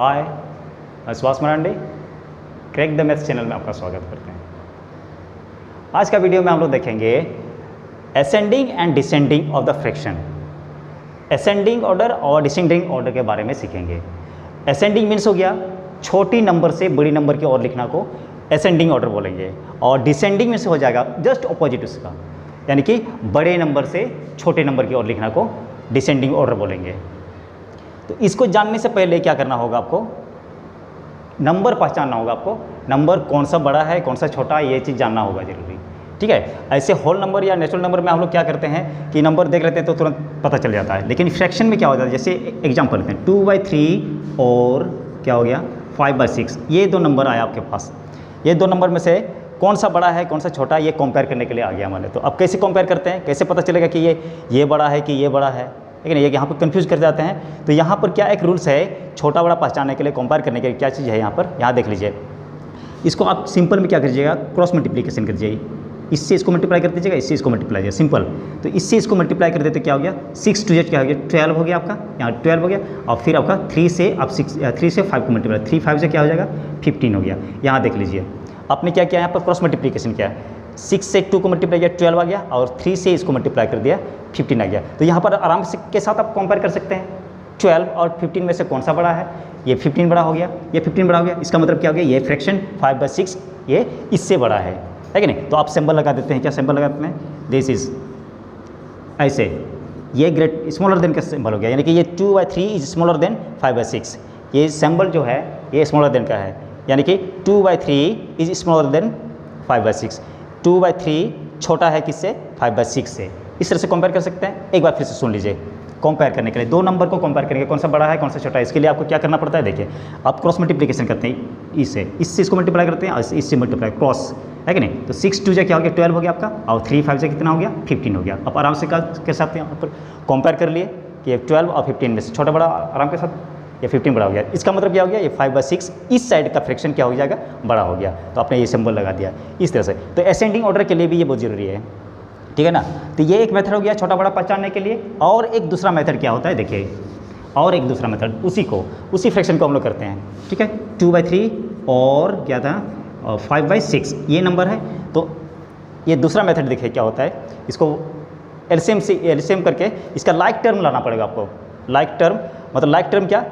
हाय, मैं Subhash Marandi, crack the maths channel में आपका स्वागत करते हैं। आज का वीडियो में हम लोग देखेंगे ascending and descending of the fraction. Ascending order और डिसेंडिंग ऑर्डर के बारे में सीखेंगे। असेंडिंग मीन्स हो गया छोटी नंबर से बड़ी नंबर की ओर लिखना को असेंडिंग ऑर्डर बोलेंगे, और डिसेंडिंग मीन्स हो जाएगा जस्ट ऑपोजिट उसका, यानी कि बड़े नंबर से छोटे नंबर की ओर लिखना को डिसेंडिंग ऑर्डर बोलेंगे। तो इसको जानने से पहले क्या करना होगा, आपको नंबर पहचानना होगा। आपको नंबर कौन सा बड़ा है कौन सा छोटा है ये चीज़ जानना होगा जरूरी, ठीक है। ऐसे होल नंबर या नेचुरल नंबर में हम लोग क्या करते हैं कि नंबर देख लेते हैं तो तुरंत पता चल जाता है, लेकिन फ्रैक्शन में क्या हो जाता है, जैसे एग्जाम्पल लेते हैं 2/3 और क्या हो गया 5/6, ये दो नंबर आया आपके पास। ये दो नंबर में से कौन सा बड़ा है कौन सा छोटा है ये कंपेयर करने के लिए आ गया हमारे। तो अब कैसे कंपेयर करते हैं, कैसे पता चलेगा कि ये बड़ा है कि ये बड़ा है, लेकिन ये यहाँ पर कंफ्यूज कर जाते हैं। तो यहाँ पर क्या एक रूल्स है छोटा बड़ा पहचानने के लिए, कंपेयर करने के लिए क्या चीज़ है यहाँ पर, यहाँ देख लीजिए। इसको आप सिंपल में क्या करिएगा, क्रॉस मल्टीप्लिकेशन कर दीजिए। इससे इसको मल्टीप्लाई कर दीजिएगा, इससे इसको मल्टीप्लाई कीजिए, सिंपल। तो इससे इसको मल्टीप्लाई कर देते क्या हो गया 6 2 क्या हो गया 12 हो गया आपका, यहाँ 12 हो गया। और फिर आपका 3 से आप 3 से 5 को मल्टीप्लाई, 3 5 से क्या हो जाएगा 15 हो गया। यहाँ देख लीजिए आपने क्या किया, यहाँ पर क्रॉस मल्टीप्लिकेशन किया, 6 से 2 को मल्टीप्लाई किया 12 आ गया, और 3 से इसको मल्टीप्लाई कर दिया 15 आ गया। तो यहाँ पर आराम से के साथ आप कंपेयर कर सकते हैं 12 और 15 में से कौन सा बड़ा है। ये 15 बड़ा हो गया, ये 15 बड़ा हो गया, इसका मतलब क्या हो गया ये फ्रैक्शन 5/6 ये इससे बड़ा है कि नहीं। तो आप सिंबल लगा देते हैं, क्या सिंबल लगाते हैं, दिस इज ऐसे, ये ग्रेट स्मॉलर देन का सिंबल हो गया, यानी कि ये 2/3 इज स्मॉलर देन 5/6। ये सिंबल जो है ये स्मॉलर देन का है, यानी कि 2/3 इज स्मॉलर देन 5/6। 2/3 छोटा है किससे, 5/6 से। इस तरह से कंपेयर कर सकते हैं। एक बार फिर से सुन लीजिए, कंपेयर करने के लिए दो नंबर को कंपेयर करेंगे कौन सा बड़ा है कौन सा छोटा है। इसके लिए आपको क्या करना पड़ता है, देखिए आप क्रॉस मल्टीप्लिकेशन करते हैं, इससे इसको मल्टीप्लाई करते हैं, इससे मल्टीप्लाई क्रॉस है कि नहीं। तो 6 2 क्या हो गया 12 हो गया आपका, और 3 5 से कितना हो गया 15 हो गया। आप आराम से कर सकते हैं, यहाँ पर कंपेयर कर लिए कि 12 और 15 में से छोटा बड़ा आराम के साथ ये 15 बड़ा हो गया। इसका मतलब क्या हो गया, ये 5/6 इस साइड का फ्रैक्शन क्या हो जाएगा बड़ा हो गया। तो आपने ये सिंबल लगा दिया इस तरह से। तो असेंडिंग ऑर्डर के लिए भी ये बहुत ज़रूरी है, ठीक है ना। तो ये एक मेथड हो गया छोटा बड़ा पहचानने के लिए। और एक दूसरा मेथड क्या होता है देखिए, और एक दूसरा मेथड उसी फ्रैक्शन को हम लोग करते हैं, ठीक है। 2/3 और क्या था 5/6 ये नंबर है। तो ये दूसरा मेथड देखिए क्या होता है, इसको एलसीएम करके इसका लाइक टर्म लाना पड़ेगा आपको। लाइक टर्म मतलब लाइक टर्म क्या,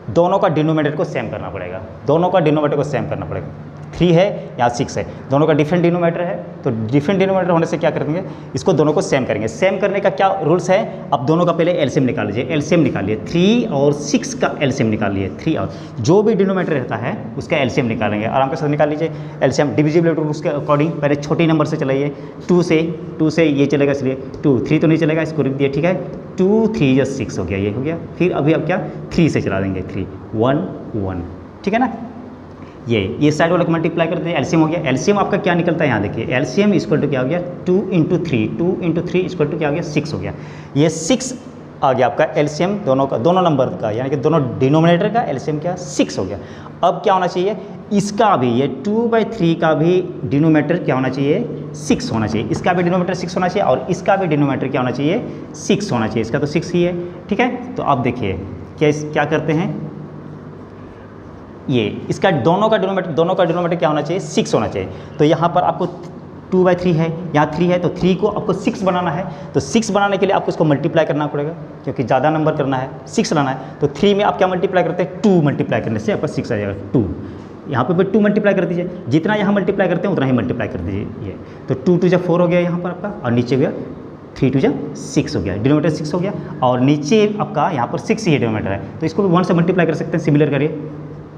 दोनों का डिनोमिनेटर को सेम करना पड़ेगा, दोनों का डिनोमिनेटर को सेम करना पड़ेगा। 3 है या 6 है, दोनों का डिफरेंट डिनोमिनेटर है। तो डिफरेंट डिनोमिनेटर होने से क्या करेंगे, इसको दोनों को सेम करेंगे। सेम करने का क्या रूल्स है, आप दोनों का पहले एलसीएम निकाल लीजिए। एलसीएम निकालिए 3 और 6 का एलसीएम निकालिए। 3 और जो भी डिनोमिनेटर रहता है उसका एलसीएम निकालेंगे, आराम के साथ निकाल लीजिए एलसीएम। डिविजिबल उसके अकॉर्डिंग पहले छोटी नंबर से चलाइए, 2 से ये चलेगा, इसलिए 2 3 तो नहीं चलेगा, इसको लिख दिए, ठीक है। 2 3 या 6 हो गया, ये हो गया। फिर अभी अब क्या 3 से चला देंगे, 3 1 1, ठीक है ना। ये साइड वाला को मल्टीप्लाई करते हैं, एलसीएम हो गया। एलसीएम आपका क्या निकलता है यहाँ देखिए, एलसीएम इक्वल टू क्या हो गया 2 × 3, 2 × 3 इक्वल टू क्या हो गया 6 हो गया। ये 6 आ गया आपका एलसीएम दोनों नंबर का, यानी कि दोनों डिनोमिनेटर का एलसीएम क्या 6 हो गया। अब क्या होना चाहिए, इसका भी ये 2/3 का भी डिनोमिनेटर क्या होना चाहिए 6 होना चाहिए। इसका भी डिनोमिनेटर 6 होना चाहिए, और इसका भी डिनोमिनेटर क्या होना चाहिए 6 होना चाहिए। इसका तो 6 ही है, ठीक है। तो आप देखिए क्या करते हैं, ये इसका दोनों का डिनोमिनेटर क्या होना चाहिए 6 होना चाहिए। तो यहाँ पर आपको 2/3 है, यहाँ 3 है, तो 3 को आपको 6 बनाना है। तो 6 बनाने के लिए आपको इसको मल्टीप्लाई करना पड़ेगा, क्योंकि ज़्यादा नंबर करना है, 6 लाना है। तो 3 में आप क्या मल्टीप्लाई करते हैं 2 मल्टीप्लाई करने से आपका 6 आ जाएगा 2। यहाँ पे 2 मल्टीप्लाई कर दीजिए, जितना यहाँ मल्टीप्लाई करते हैं उतना ही मल्टीप्लाई कर दीजिए ये। तो 2 2 4 हो गया यहाँ पर आपका, और नीचे गया 3 2 6 हो गया, डिनोमिनेटर 6 हो गया। और नीचे आपका यहाँ पर 6 ही डिनोमिनेटर है, तो इसको भी 1 से मल्टीप्लाई कर सकते हैं। सिमिलर करिए,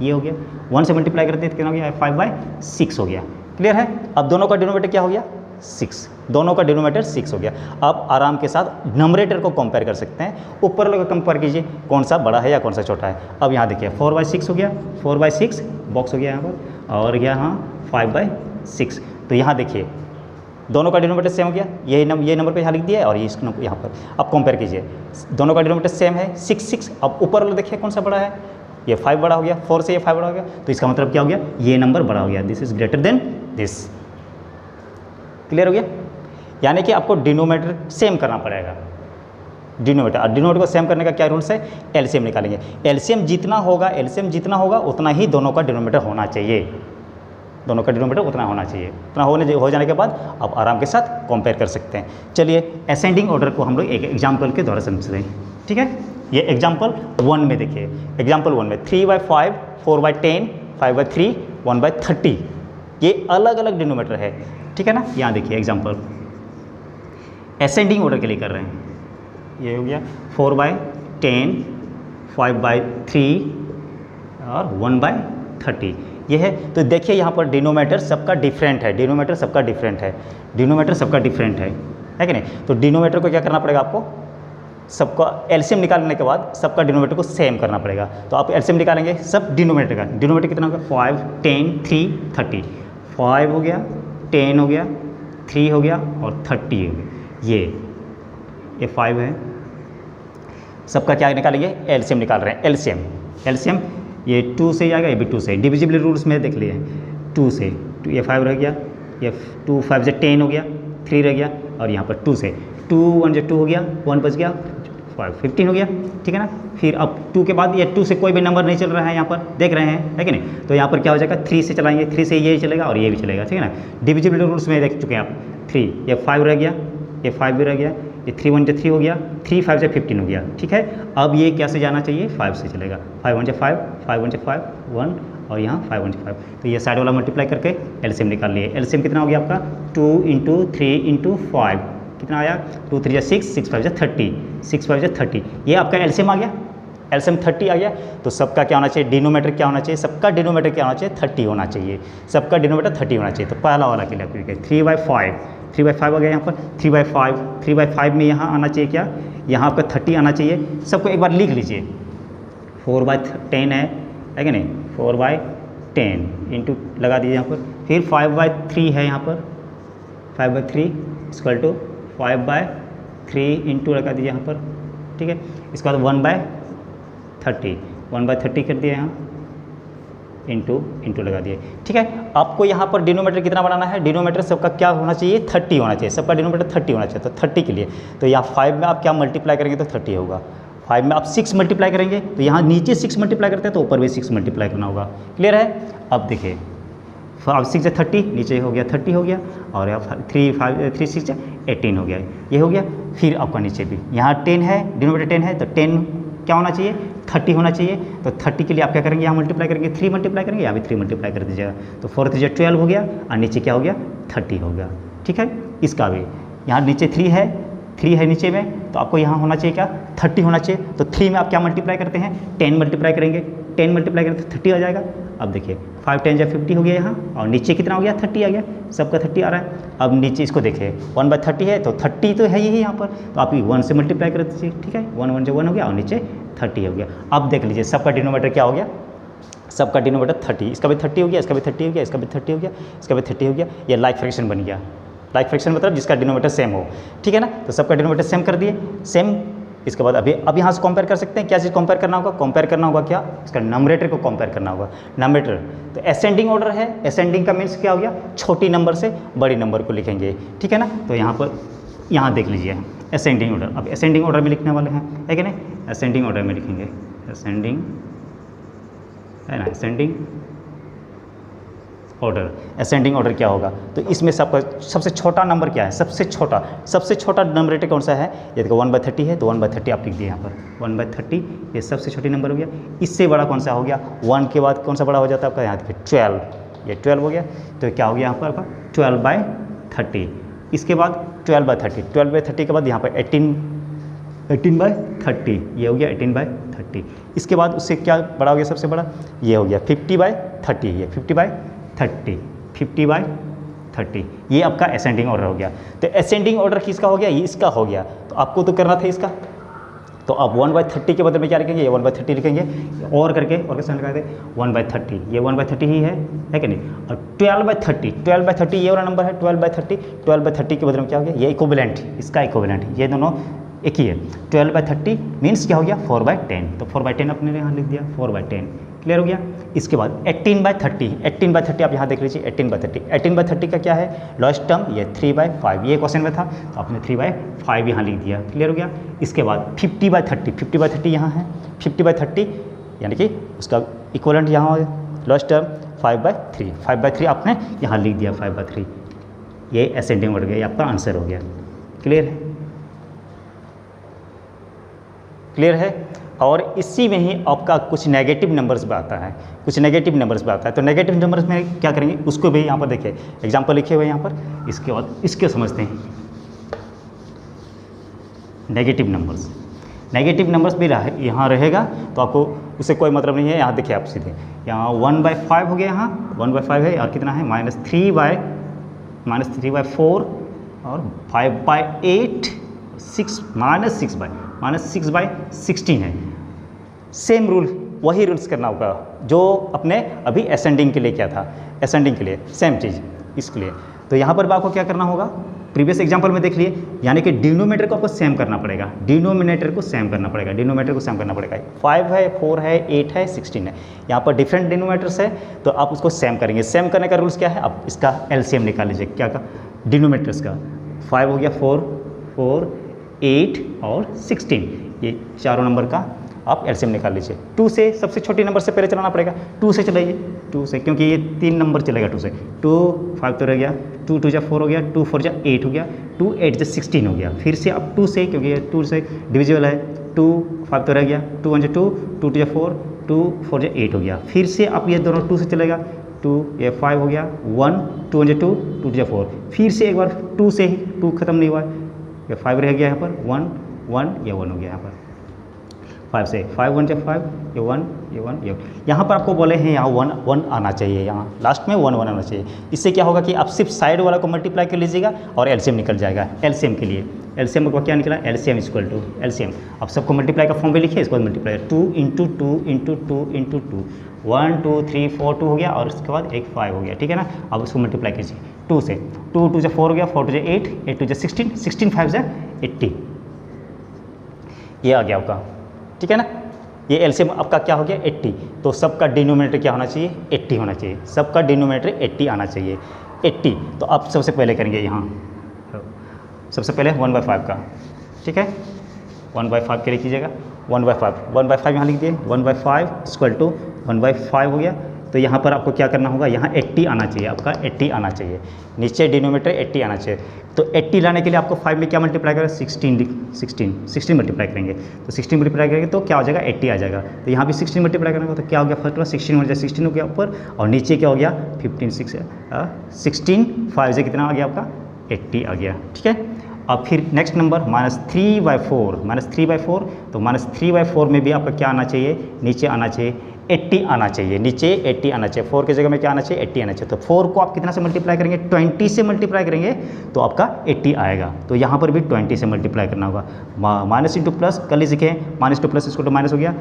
ये हो गया 1 से मल्टीप्लाई करते हैं तो कितना हो गया 5/6 हो गया। क्लियर है। अब दोनों का डिनोमिनेटर क्या हो गया 6, दोनों का डिनोमिनेटर 6 हो गया। अब आराम के साथ नंबरेटर को कंपेयर कर सकते हैं, ऊपर वाले को कंपेयर कीजिए कौन सा बड़ा है या कौन सा छोटा है। अब यहाँ देखिए 4/6 हो गया, 4/6 बॉक्स हो गया यहाँ पर, और यहाँ 5/6। तो यहाँ देखिए दोनों का डिनोमिनेटर सेम हो गया, ये नंबर पे यहाँ लिख दिया है, और ये इस नंबर यहाँ पर आप कंपेयर कीजिए, दोनों का डिनोमिनेटर सेम है 6 अब ऊपर वाला देखिए कौन सा बड़ा है, ये 5 बड़ा हो गया, 4 से ये 5 बड़ा हो गया। तो इसका मतलब क्या हो गया, ये नंबर बड़ा हो गया, this is greater than this. Clear हो गया। यानी कि आपको डिनोमिनेटर सेम करना पड़ेगा, डिनोमीटर। और डिनोमीटर को सेम करने का क्या रूल्स है, एलसीएम निकालेंगे। एलसीएम जितना होगा उतना ही दोनों का डिनोमीटर होना चाहिए, दोनों का डिनोमीटर उतना होना चाहिए। उतना हो जाने के बाद आप आराम के साथ कंपेयर कर सकते हैं। चलिए असेंडिंग ऑर्डर को हम लोग एक एग्जाम्पल के द्वारा समझ रहे हैं, ठीक है। ये एग्जाम्पल 1 में देखिए, एग्जाम्पल 1 में 3/5, 4/10, 5/3, 1/30, ये अलग अलग डिनोमीटर है, ठीक है ना। यहाँ देखिए एग्जाम्पल असेंडिंग ऑर्डर के लिए कर रहे हैं। ये हो गया 4/10, 5/3 और 1/30, ये है। तो देखिए यहाँ पर डिनोमीटर सबका डिफरेंट है, डिनोमीटर सबका डिफरेंट है, डिनोमीटर सबका डिफरेंट है कि नहीं। तो डिनोमीटर को क्या करना पड़ेगा आपको, सबका एलसीएम निकालने के बाद सबका डिनोमीटर को सेम करना पड़ेगा। तो आप एलसीएम निकालेंगे सब डिनोमीटर का, डिनोमीटर कितना होगा 5, 10, 3, 30, 5 हो गया, 10 हो गया, 3 हो गया और 30 हो गया। ये 5 है, सबका क्या निकालेंगे, एलसीएम निकाल रहे हैं। एलसीएम ये 2 से जाएगा, ये भी 2 से, डिविजिबल रूल्स में देख लिए 2 से, ये 5 रह गया, ये 2 5 से 10 हो गया, 3 रह गया और यहाँ पर 2 से 2 1 से 2 हो गया, 1 बच गया, 5 15 हो गया, ठीक है ना। फिर अब 2 के बाद ये 2 से कोई भी नंबर नहीं चल रहा है, यहाँ पर देख रहे हैं, है कि नहीं। तो यहाँ पर क्या हो जाएगा, 3 से चलाएंगे, 3 से ये चलेगा और ये भी चलेगा, ठीक है ना। डिविजिबल रूल्स में देख चुके हैं आप, 3, ये 5 रह गया, ये 5 भी रह गया, ये 3 1 से 3 हो गया, 3 5 से 15 हो गया, ठीक है। अब ये कैसे जाना चाहिए, 5 से चलेगा, 5 1 से 5, 5 1 से 5 1 और यहाँ 5 1 से 5। तो ये साइड वाला मल्टीप्लाई करके एलसीएम निकाल लिए। एलसीएम कितना हो गया आपका 2 × 3 × 5 कितना आया, 2 3 6, 6 5 30, 6 5 30, ये आपका एलसीएम आ गया, एलसीएम 30 आ गया। तो सबका क्या होना चाहिए, डिनोमीटर क्या होना चाहिए, सबका डिनोमीटर क्या होना चाहिए, 30 होना चाहिए, सबका डिनोमीटर 30 होना चाहिए। तो पहला वाला के लिए 3/5, 3/5 आ गया यहाँ पर, 3/5 में यहाँ आना चाहिए क्या, यहाँ आपका 30 आना चाहिए। सबको एक बार लिख लीजिए, 4/10 है कि नहीं, 4/10 इंटू लगा दीजिए यहाँ पर, फिर 5/3 है यहाँ पर, 5/3 इक्वल टू 5/3 इंटू लगा दीजिए यहाँ पर, ठीक है। इसके बाद 1/30, 1/30 कर दिए यहाँ, इंटू लगा दिए, ठीक है। आपको यहाँ पर डिनोमीटर कितना बनाना है, डिनोमीटर सबका क्या होना चाहिए, 30 होना चाहिए, सबका डिनोमीटर 30 होना चाहिए। तो 30 के लिए तो यहाँ 5 में आप क्या मल्टीप्लाई करेंगे तो 30 होगा, 5 में आप 6 मल्टीप्लाई करेंगे तो यहाँ नीचे 6 मल्टीप्लाई करते हैं तो ऊपर भी 6 मल्टीप्लाई करना होगा, क्लियर है। अब देखिए अब 6 से 30, नीचे हो गया 30 हो गया और यहाँ 3 6 से 18 हो गया, ये हो गया। फिर आपका नीचे भी यहाँ 10 है, डिनोमीटर 10 है तो 10 क्या होना चाहिए, 30 होना चाहिए। तो 30 के लिए आप क्या करेंगे, यहाँ मल्टीप्लाई करेंगे, 3 मल्टीप्लाई करेंगे, यहाँ भी 3 मल्टीप्लाई कर दीजिएगा। तो 4 3 12 हो गया और नीचे क्या हो गया 30 हो गया, ठीक है। इसका भी यहाँ नीचे 3 है नीचे में, तो आपको यहाँ होना चाहिए क्या 30 होना चाहिए। तो 3 में आप क्या मल्टीप्लाई करते हैं, 10 मल्टीप्लाई करेंगे, 10 मल्टीप्लाई करेंगे तो 30 आ जाएगा। अब देखिए 5 10 या 50 हो गया यहाँ और नीचे कितना हो गया 30 आ गया, सबका 30 आ रहा है। अब नीचे इसको देखिए 1/30 है तो 30 तो है ही यहाँ पर, तो आप 1 से मल्टीप्लाई कर दीजिए, ठीक है। 1 1 से 1 हो गया और नीचे 30 हो गया। अब देख लीजिए सबका डिनोमीटर क्या हो गया, सबका डिनोमीटर 30, इसका भी 30 हो गया, इसका भी 30 हो गया, इसका भी 30 हो गया, इसका भी 30 हो गया। ये लाइक फ्रैक्शन बन गया, लाइक फ्रैक्शन मतलब जिसका डिनोमीटर सेम हो, ठीक है ना। तो सबका डिनोमीटर सेम कर दिए, सेम। इसके बाद अब यहाँ से कंपेयर कर सकते हैं, क्या चीज़ कंपेयर करना होगा, कंपेयर करना होगा क्या, इसका नंबरेटर को कंपेयर करना होगा, नंबरेटर। तो असेंडिंग ऑर्डर है, असेंडिंग का मीन्स क्या हो गया, छोटी नंबर से बड़ी नंबर को लिखेंगे, ठीक है ना। तो यहाँ पर यहाँ देख लीजिए असेंडिंग ऑर्डर, अब असेंडिंग ऑर्डर में लिखने वाले हैं, है कि नहीं, असेंडिंग ऑर्डर में लिखेंगे, असेंडिंग है ना, असेंडिंग ऑर्डर। असेंडिंग ऑर्डर क्या होगा, तो इसमें सबका सबसे छोटा नंबर क्या है, सबसे छोटा नंबरेटर कौन सा है, ये देखो 1/30 है तो 1/30 आप लिख दिए यहाँ पर, 1/30 ये सबसे छोटी नंबर हो गया। इससे बड़ा कौन सा हो गया, 1 के बाद कौन सा बड़ा हो जाता है आपका, यहाँ देखिए 12, ये 12 हो गया। तो क्या हो गया यहाँ पर आपका 12/30। इसके बाद 12/30, 12/30 के बाद यहाँ पर 18/30, ये हो गया 18/30। इसके बाद उससे क्या बड़ा हो गया, सबसे बड़ा ये हो गया 50/30, ये 50/30, 50/30, ये आपका असेंडिंग ऑर्डर हो गया। तो असेंडिंग ऑर्डर किसका हो गया, ये इसका हो गया। तो आपको तो करना था इसका, तो आप 1/30 के बदले में क्या लिखेंगे, ये 1/30 लिखेंगे और करके, और कैसे लगाए थे 1/30, ये 1/30 ही है कि नहीं। और 12/30 ये वाला नंबर है, 12/30 के बदले में क्या हो गया, ये इक्विवेलेंट, इसका इक्विवेलेंट, ये दोनों एक ही है। 12/30 मीन्स क्या हो गया 4/10, तो 4/10 अपने यहाँ लिख दिया, 4/10, क्लियर हो गया। इसके बाद 18/30, 18/30 आप यहाँ देख लीजिए 18/30, 18/30 का क्या है लॉस्ट टर्म, ये 3/5, ये क्वेश्चन में था तो आपने 3/5 यहाँ लिख दिया, क्लियर हो गया। इसके बाद 50/30, 50/30 यहाँ है, 50/30 यानी कि उसका इक्वलेंट यहाँ लॉस्ट टर्म 5/3, 5/3 आपने यहाँ लिख दिया 5/3, ये असेंडिंग वर्ड गया, ये आपका आंसर हो गया। क्लियर है, क्लियर है। और इसी में ही आपका कुछ नेगेटिव नंबर्स भी आता है, कुछ नेगेटिव नंबर्स भी आता है। तो नेगेटिव नंबर्स में क्या करेंगे उसको भी यहाँ पर देखिए एग्जाम्पल लिखे हुए यहाँ पर, इसके बाद इसके समझते हैं। नेगेटिव नंबर्स, नेगेटिव नंबर्स भी यहाँ रहेगा तो आपको उससे कोई मतलब नहीं है। यहाँ देखिए आप सीधे यहाँ 1/5 हो गया, यहाँ 1/5 है और कितना है -3/4 और 5/8, 6/16 है। सेम रूल, वही रूल्स करना होगा जो अपने अभी असेंडिंग के लिए क्या था, असेंडिंग के लिए सेम चीज़ इसके लिए। तो यहाँ पर आपको क्या करना होगा, प्रीवियस एग्जांपल में देख लिए, यानी कि डिनोमिनेटर को आपको सेम करना पड़ेगा, डिनोमिनेटर को सेम करना पड़ेगा, डिनोमिनेटर को सेम करना पड़ेगा। 5 है, 4 है, 8 है, 16 है, यहाँ पर डिफरेंट डिनोमिनेटर्स है तो आप उसको सेम करेंगे। सेम करने का रूल्स क्या है, आप इसका एलसीएम निकाल लीजिए, क्या का डिनोमिनेटर्स का। 5 हो गया 4, 8 और 16, ये चारों नंबर का आप एलसीएम निकाल लीजिए। 2 से सबसे छोटी नंबर से पहले चलाना पड़ेगा, 2 से चलाइए, 2 से, क्योंकि ये 3 नंबर चलेगा 2 से। 2 5 तो रह गया, 2 2 4 हो गया, 2 4 8 हो गया, 2 8 16 हो गया। फिर से आप 2 से, क्योंकि ये 2 से डिविजिबल है, 2 5 तो रह गया, 2 1 2, 2 2 4, 2 4 8 हो गया। फिर से आप ये दोनों 2 से चलेगा, 2 ये 5 हो गया, 1 2 1 2, 2 2 4। फिर से एक बार 2 से ही, 2 खत्म नहीं हुआ, ये 5 रह गया यहाँ पर, 1 1, ये 1 हो गया यहाँ पर। 5 से 5 1 5, ये 1 ये 1 ये। यहाँ पर आपको बोले हैं यहाँ 1 1 आना चाहिए, यहाँ लास्ट में 1 1 आना चाहिए। इससे क्या होगा कि आप सिर्फ साइड वाला को मल्टीप्लाई कर लीजिएगा और एलसीएम निकल जाएगा। एलसीएम के लिए, एलसीएम को क्या निकला, एलसीएम इक्वल टू एलसीएम, आप सबको मल्टीप्लाई का फॉर्म भी लिखिए, इसको मल्टीप्लाई 2 × 2 × 2 × 2, 1 2 3 4 2 हो गया और उसके बाद एक 5 हो गया, ठीक है ना। अब उसको मल्टीप्लाई कीजिए 2 से, 2 2 4 हो गया, 4 2 8, 8 2 16, 16 5 80, ये आ गया आपका, ठीक है ना। ये एलसीएम आपका क्या हो गया 80, तो सबका डिनोमिनेटर क्या होना चाहिए 80 होना चाहिए, सबका डिनोमिनेटर 80 आना चाहिए, 80। तो आप सबसे पहले करेंगे यहाँ, सबसे पहले 1/5 का, ठीक है, 1/5 के लिए कीजिएगा, 1/5 यहाँ लिख दिए, 1/5 इक्वल टू 1/5 हो गया। तो यहाँ पर आपको क्या करना होगा, यहाँ 80 आना चाहिए, आपका 80 आना चाहिए, नीचे डिनोमिनेटर 80 आना चाहिए। तो 80 लाने के लिए आपको 5 में क्या मल्टीप्लाई करें, 16 मल्टीप्लाई करेंगे, तो 16 मल्टीप्लाई करेंगे तो क्या हो जाएगा 80 आ जाएगा। तो यहाँ भी 16 मल्टीप्लाई करेंगे तो क्या हो गया, फर्स्ट वाला 16 हो जाए, 16 हो गया ऊपर, और नीचे क्या हो गया 16 5 से कितना आ गया आपका 80 आ गया, ठीक है। अब फिर नेक्स्ट नंबर -3/4, -3/4, तो -3/4 में भी आपका क्या आना चाहिए, नीचे आना चाहिए 80 आना चाहिए, नीचे 80 आना चाहिए, 4 की जगह में क्या आना चाहिए 80 आना चाहिए। तो 4 को आप कितना से मल्टीप्लाई करेंगे, 20 से मल्टीप्लाई करेंगे तो आपका 80 आएगा। तो यहाँ पर भी 20 से मल्टीप्लाई करना होगा, माइनस इंटू प्लस कर लीजिए, -2 + इसको तो माइनस हो गया,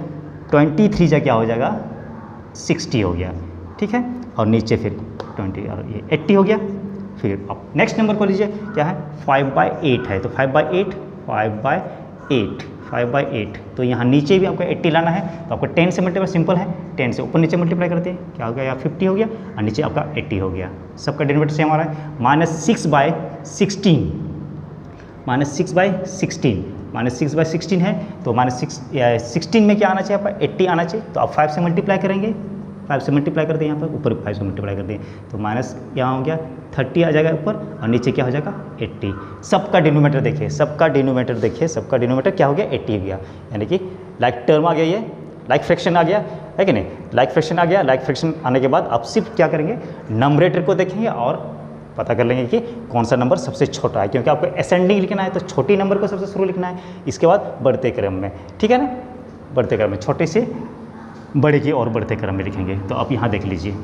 23 जा क्या हो जाएगा 60 हो गया, ठीक है। और नीचे फिर 20 और ये 80 हो गया। फिर अब नेक्स्ट नंबर को लीजिए, क्या है 5/8 है, तो 5/8, तो यहाँ नीचे भी आपको 80 लाना है, तो आपको 10 से मल्टीप्लाई, सिंपल है, 10 से ऊपर नीचे मल्टीप्लाई करते हैं, क्या हो गया, यहाँ 50 हो गया और नीचे आपका 80 हो गया। सबका डिनोमिनेटर सेम आ रहा है, -6/16, -6/16 है, तो -16 में क्या आना चाहिए आपका 80 आना चाहिए, तो आप 5 से मल्टीप्लाई करेंगे, 5 से मल्टीप्लाई करते हैं, यहाँ पर ऊपर 5 से मल्टीप्लाई करते हैं, तो माइनस यहाँ हो गया 30 आ जाएगा ऊपर और नीचे क्या हो जाएगा 80। सबका डिनोमिनेटर देखिए, सबका डिनोमिनेटर देखिए, सबका डिनोमिनेटर क्या हो गया 80 हो गया, यानी कि लाइक टर्म आ गया, ये लाइक फ्रैक्शन आ गया है कि नहीं, लाइक फ्रैक्शन आ गया। लाइक फ्रैक्शन आने के बाद आप सिर्फ क्या करेंगे, नंबरेटर को देखेंगे और पता कर लेंगे कि कौन सा नंबर सबसे छोटा है, क्योंकि आपको असेंडिंग लिखना है तो छोटी नंबर को सबसे शुरू लिखना है, इसके बाद बढ़ते क्रम में, ठीक है ना, बढ़ते क्रम में, छोटे से बड़े की और बढ़ते क्रम में लिखेंगे। तो आप यहाँ देख लीजिए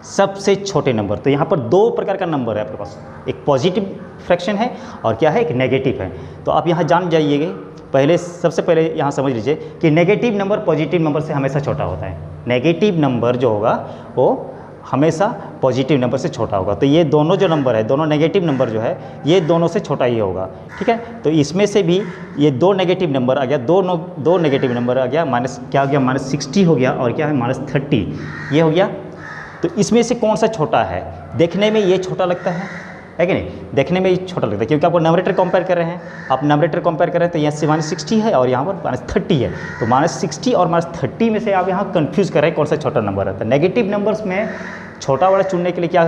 सबसे छोटे नंबर, तो यहाँ पर 2 प्रकार का नंबर है आपके पास, एक पॉजिटिव फ्रैक्शन है और क्या है, एक नेगेटिव है। तो आप यहाँ जान जाइएगा, पहले सबसे पहले यहाँ समझ लीजिए कि नेगेटिव नंबर पॉजिटिव नंबर से हमेशा छोटा होता है। नेगेटिव नंबर जो होगा वो हमेशा पॉजिटिव नंबर से छोटा होगा। तो ये दोनों जो नंबर है, दोनों नेगेटिव नंबर जो है, ये दोनों से छोटा ही होगा। ठीक है, तो इसमें से भी ये दो नेगेटिव नंबर आ गया, दो नेगेटिव नंबर आ गया, माइनस क्या हो गया, -60 हो गया, और क्या है -30 ये हो गया। तो इसमें से कौन सा छोटा है? देखने में ये छोटा लगता है कि नहीं? देखने में ये छोटा लगता है क्योंकि आपको नंबरेटर कंपेयर कर रहे हैं। आप नंबरेटर कंपेयर कर रहे हैं तो यहाँ से -60 है और यहाँ पर -30 है। तो -60 और -30 में से आप यहाँ कंफ्यूज कर रहे हैं कौन सा छोटा नंबर है। तो नेगेटिव नंबर्स में छोटा वाला चुनने के लिए क्या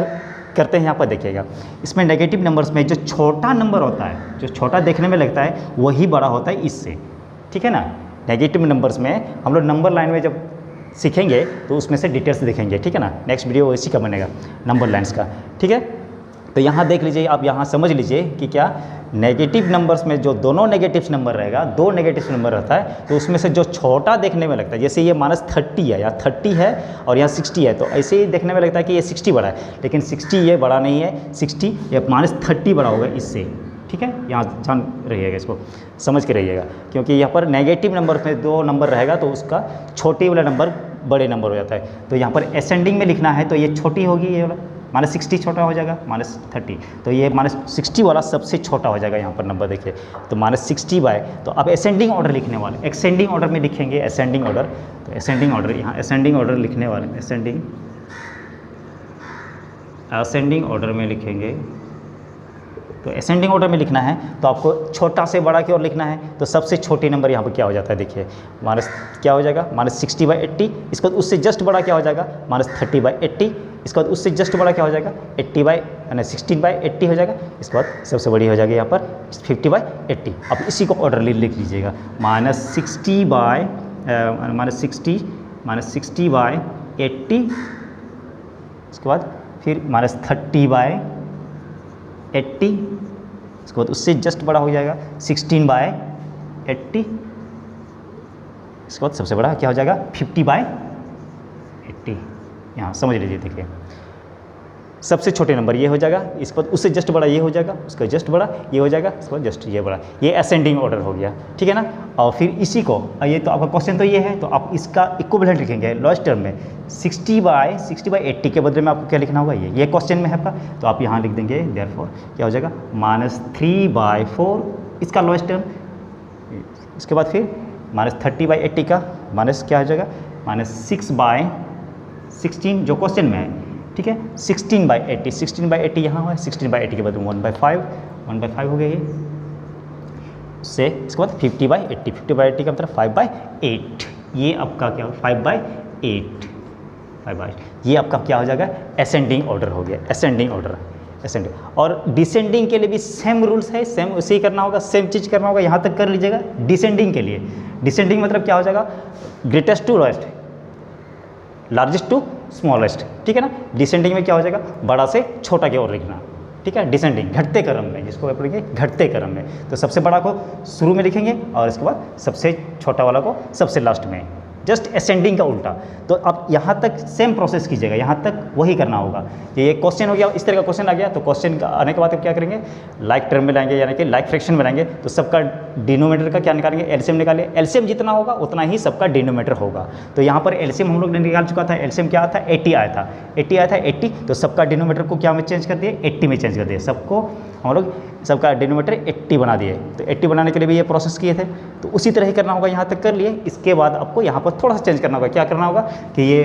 करते हैं, यहाँ पर देखिएगा, इसमें नेगेटिव नंबर्स में जो छोटा नंबर होता है, जो छोटा देखने में लगता है, वही बड़ा होता है इससे। ठीक है ना? नेगेटिव नंबर्स में हम लोग नंबर लाइन में जब सीखेंगे तो उसमें से डिटेल्स देखेंगे। ठीक है ना? नेक्स्ट वीडियो इसी का बनेगा, नंबर लाइन्स का। ठीक है, तो यहाँ देख लीजिए, आप यहाँ समझ लीजिए कि क्या नेगेटिव नंबर्स में जो दोनों नेगेटिव नंबर रहेगा, दो नेगेटिव नंबर रहता है, तो उसमें से जो छोटा देखने में लगता है, जैसे ये -30 है, या 30 है और यहाँ 60 है, तो ऐसे ही देखने में लगता है कि ये 60 बड़ा है, लेकिन 60 ये बड़ा नहीं है, 60 ये -30 बड़ा होगा इससे। ठीक है, यहाँ जान रहिएगा, इसको समझ के रहिएगा, क्योंकि यहाँ पर नेगेटिव नंबर में दो नंबर रहेगा तो उसका छोटे वाला नंबर बड़े नंबर हो जाता है। तो यहाँ पर असेंडिंग में लिखना है तो ये छोटी होगी, ये वाला -60 छोटा हो जाएगा, -30, तो ये -60 वाला सबसे छोटा हो जाएगा। यहाँ पर नंबर देखिए, तो -60 बाय, तो आप असेंडिंग ऑर्डर लिखने वाले, एक्सेंडिंग ऑर्डर में लिखेंगे असेंडिंग ऑर्डर। तो असेंडिंग ऑर्डर, यहाँ असेंडिंग ऑर्डर लिखने वाले, असेंडिंग ऑर्डर में लिखेंगे। तो असेंडिंग ऑर्डर में लिखना है तो आपको छोटा से बड़ा की ओर लिखना है। तो सबसे छोटी नंबर यहाँ पर क्या हो जाता है, देखिए क्या हो जाएगा, -60/80। इसके बाद उससे जस्ट बड़ा क्या हो जाएगा, -30/80। इसके बाद उससे जस्ट बड़ा क्या हो जाएगा, 16/80 हो जाएगा। इसके बाद सबसे बड़ी हो जाएगी यहाँ पर 50/80। अब इसी को ऑर्डर लिख लीजिएगा, -60/80, इसके बाद फिर -30/80, इसके बाद उससे जस्ट बड़ा हो जाएगा 16/80, इसके बाद सबसे बड़ा क्या हो जाएगा 50/80। यहाँ समझ लीजिए, देखिए सबसे छोटे नंबर ये हो जाएगा, इसके बाद उससे जस्ट बड़ा ये हो जाएगा, उसका जस्ट बड़ा ये हो जाएगा, इसके बाद जस्ट ये बड़ा, ये असेंडिंग ऑर्डर हो गया। ठीक है ना? और फिर इसी को, ये तो आपका क्वेश्चन तो ये है, तो आप इसका इक्विवेलेंट लिखेंगे लोएस्ट टर्म में 60/80 के बदले में आपको क्या लिखना होगा, ये क्वेश्चन में है आपका, तो आप यहाँ लिख देंगे देयरफॉर क्या हो जाएगा -3/4 इसका लोएस्ट टर्म। इसके बाद फिर -30/80 का माइनस क्या हो जाएगा, -6/16 जो क्वेश्चन में है। ठीक है, 16/80, 16/80 यहाँ हुआ है, 16/80 के बाद 1/5 हो गया ये से। इसके बाद 50/80, 50/80 का मतलब 5/8, ये आपका क्या हो, 5/8, ये आपका क्या हो जाएगा, असेंडिंग ऑर्डर हो गया, असेंडिंग ऑर्डर, असेंडिंग। और डिसेंडिंग के लिए भी सेम रूल्स है, सेम उसे ही करना होगा, सेम चीज़ करना होगा, यहाँ तक कर लीजिएगा। डिसेंडिंग के लिए, डिसेंडिंग मतलब क्या हो जाएगा, greatest to lowest, largest to smallest. ठीक है ना? डिसेंडिंग में क्या हो जाएगा, बड़ा से छोटा की ओर लिखना। ठीक है, डिसेंडिंग घटते क्रम में, जिसको आप लिखेंगे घटते क्रम में। तो सबसे बड़ा को शुरू में लिखेंगे और इसके बाद सबसे छोटा वाला को सबसे लास्ट में, जस्ट असेंडिंग का उल्टा। तो अब यहाँ तक सेम प्रोसेस कीजिएगा, यहाँ तक वही करना होगा। ये क्वेश्चन हो गया, इस तरह का क्वेश्चन आ गया, तो क्वेश्चन का आने के बाद क्या करेंगे, लाइक टर्म में लाएंगे, यानी कि लाइक फ्रैक्शन बनाएंगे। तो सबका डिनोमिनेटर का क्या निकालेंगे, एलसीएम निकालेंगे। एलसीएम जितना होगा उतना ही सबका डिनोमिनेटर होगा। तो यहाँ पर एलसीएम हम लोग ने निकाल चुका था, एलसीएम क्या था, 80 आया था, 80, तो सबका डिनोमिनेटर को क्या में चेंज कर दिए, 80 में चेंज कर दिए। सबको हम लोग सबका डिनोमिनेटर 80 बना दिए। तो 80 बनाने के लिए भी ये प्रोसेस किए थे, तो उसी तरह ही करना होगा, यहाँ तक कर लिए। इसके बाद आपको यहाँ पर थोड़ा सा चेंज करना होगा। क्या करना होगा कि ये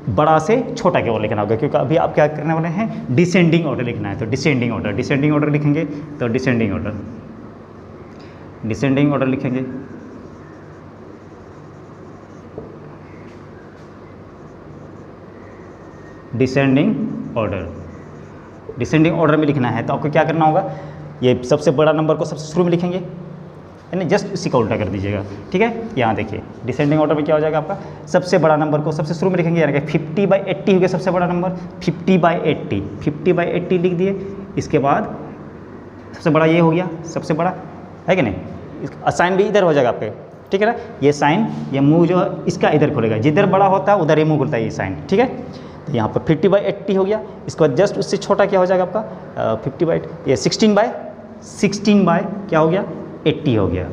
बड़ा से छोटा की ओर लिखना होगा, क्योंकि अभी आप क्या करने वाले हैं, डिसेंडिंग ऑर्डर लिखना है। तो डिसेंडिंग ऑर्डर लिखेंगे, तो डिसेंडिंग ऑर्डर लिखेंगे। डिसेंडिंग ऑर्डर में लिखना है, तो आपको क्या करना होगा, ये सबसे बड़ा नंबर को सबसे शुरू में लिखेंगे, यानी जस्ट इसी का उल्टा कर दीजिएगा। ठीक है, यहाँ देखिए डिसेंडिंग ऑर्डर में क्या हो जाएगा, आपका सबसे बड़ा नंबर को सबसे शुरू में लिखेंगे, यानी कि 50/80 हो गया सबसे बड़ा नंबर, 50/80 लिख दिए। इसके बाद सबसे बड़ा ये हो गया, सबसे बड़ा है कि नहीं, साइन भी इधर हो जाएगा आपके। ठीक है ना, ये साइन, ये मुँह जो है इसका इधर खुलेगा, जिधर बड़ा होता है उधर ये मुँह खुलता है, ये साइन। ठीक है, तो यहाँ पर 50/80 हो गया। इसके बाद जस्ट उससे छोटा क्या हो जाएगा आपका, 50/80, ये 16 क्या हो गया, 80 हो गया।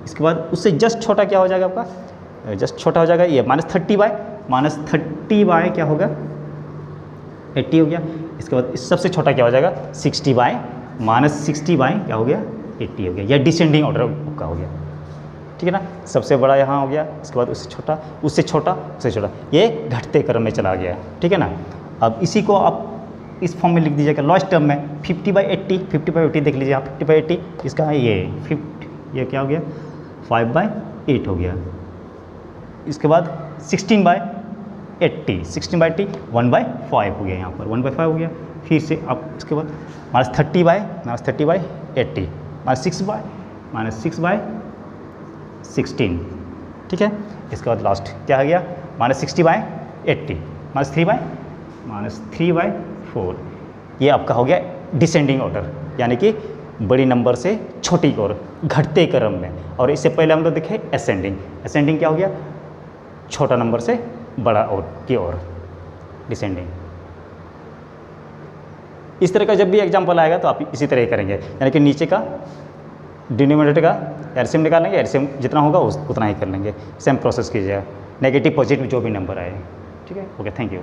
इसके बाद उससे जस्ट छोटा क्या हो जाएगा आपका, जस्ट छोटा हो जाएगा ये -30 क्या होगा, 80 हो गया। इसके बाद इस सबसे छोटा क्या हो जाएगा 60 बाय -60 बाय क्या हो गया 80 हो गया, या डिसेंडिंग ऑर्डर का हो गया, ठीक है ना। सबसे बड़ा यहाँ हो गया, उसके बाद उससे छोटा, उससे छोटा, उससे छोटा, ये घटते क्रम में चला गया, ठीक है ना। अब इसी को आप इस फॉर्म में लिख दीजिएगा लास्ट टर्म में 50/80, 50/80 देख लीजिए आप, 50/80 इसका है ये 50, ये क्या हो गया 5/8 हो गया। इसके बाद 16/80, 16/80 1/5 हो गया, यहाँ पर 1/5 हो गया। फिर से आप इसके बाद -30/80 -6/16, ठीक है। इसके बाद लास्ट क्या आ गया -60/80 -3/4, ये आपका हो गया डिसेंडिंग ऑर्डर, यानी कि बड़ी नंबर से छोटी की ओर घटते क्रम में। और इससे पहले हम लोग देखे असेंडिंग, असेंडिंग क्या हो गया छोटा नंबर से बड़ा और की ओर डिसेंडिंग। इस तरह का जब भी एग्जाम्पल आएगा तो आप इसी तरह करेंगे, यानी कि नीचे का डिनोमिनेटर का एलसीएम निकालेंगे, एलसीएम जितना होगा उतना ही कर लेंगे। सेम प्रोसेस कीजिएगा, नेगेटिव पॉजिटिव जो भी नंबर आए, ठीक है। Okay, thank you.